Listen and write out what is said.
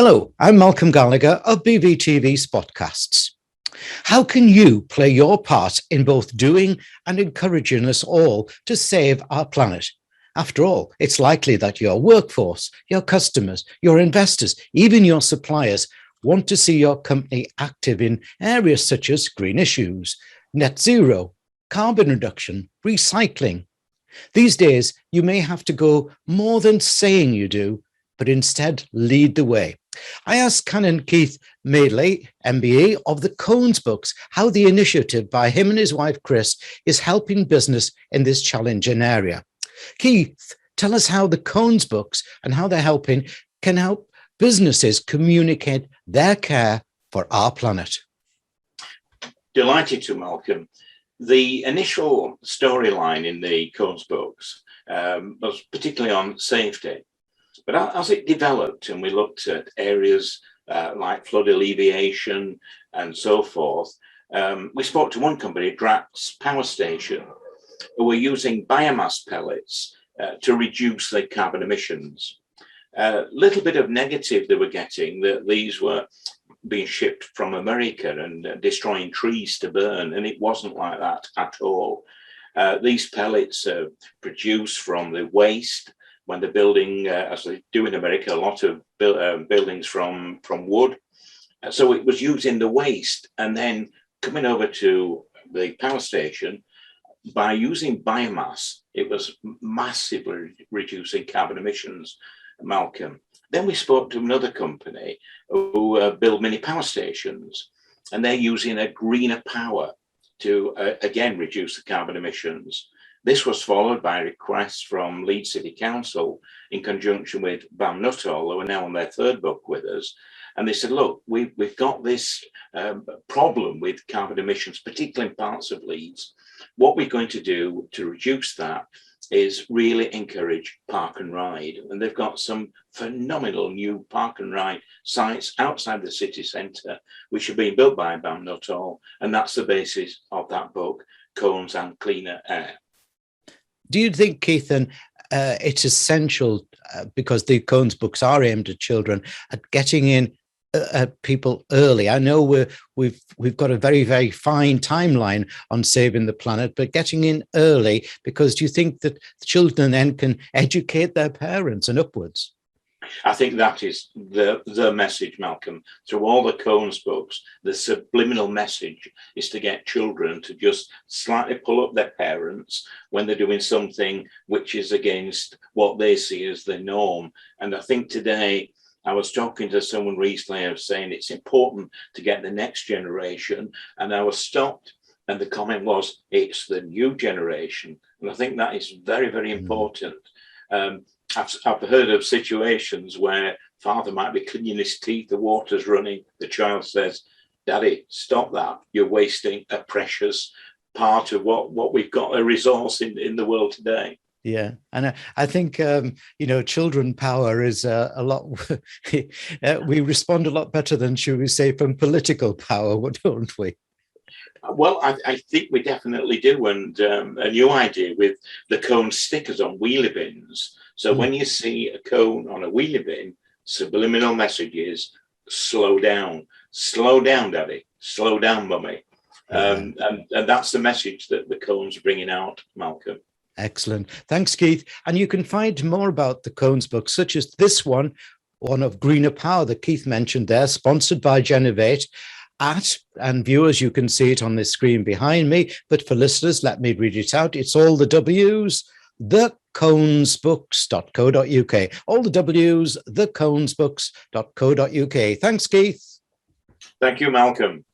Hello, I'm Malcolm Gallagher of BVTV SpotCasts. How can you play your part in both doing and encouraging us all to save our planet? After all, it's likely that your workforce, your customers, your investors, even your suppliers want to see your company active in areas such as green issues, net zero, carbon reduction, recycling. These days, you may have to go more than saying you do, but instead lead the way. I asked Canon Keith Madeley, MBE, of the Cones books, how the initiative by him and his wife, Chris, is helping business in this challenging area. Keith, tell us how the Cones books and how they're helping can help businesses communicate their care for our planet. Delighted to, Malcolm. The initial storyline in the Cones books was particularly on safety. But as it developed and we looked at areas like flood alleviation and so forth, we spoke to one company, Drax Power Station, who were using biomass pellets to reduce their carbon emissions. A little bit of negative they were getting, that these were being shipped from America and destroying trees to burn, and it wasn't like that at all. These pellets are produced from the waste when they're building, as they do in America, a lot of buildings from wood. So it was using the waste and then coming over to the power station. By using biomass, it was massively reducing carbon emissions, Malcolm. Then we spoke to another company who build mini power stations, and they're using a greener power to, again, reduce the carbon emissions. This was followed by requests from Leeds City Council in conjunction with BAM Nuttall, who are now on their third book with us. And they said, look, we've got this problem with carbon emissions, particularly in parts of Leeds. What we're going to do to reduce that is really encourage park and ride. And they've got some phenomenal new park and ride sites outside the city centre, which are being built by BAM Nuttall. And that's the basis of that book, Cones and Cleaner Air. Do you think, Keith, it's essential, because the Cones books are aimed at children, at getting in at people early? I know we've got a very, very fine timeline on saving the planet, but getting in early, because do you think that children then can educate their parents and upwards? I think that is the message, Malcolm. Through all the Cones books, the subliminal message is to get children to just slightly pull up their parents when they're doing something which is against what they see as the norm. And I think today, I was talking to someone recently, I was saying it's important to get the next generation, and I was stopped, and the comment was, it's the new generation. And I think that is very, very important. I've heard of situations where father might be cleaning his teeth, the water's running, the child says, Daddy, stop that, you're wasting a precious part of what we've got, a resource in the world today. Yeah, and I think, children power is a lot, we respond a lot better than, should we say, from political power, don't we? Well, I think we definitely do. And a new idea with the cone stickers on wheelie bins. So when you see a cone on a wheelie bin, subliminal message is slow down, Daddy, slow down, Mummy. And that's the message that the cones are bringing out, Malcolm. Excellent. Thanks, Keith. And you can find more about the Cones books, such as this one of Greener Power that Keith mentioned there, sponsored by Genovate. And viewers, you can see it on the screen behind me. But for listeners, let me read it out. It's all the W's, theconesbooks.co.uk. All the W's, theconesbooks.co.uk. Thanks, Keith. Thank you, Malcolm.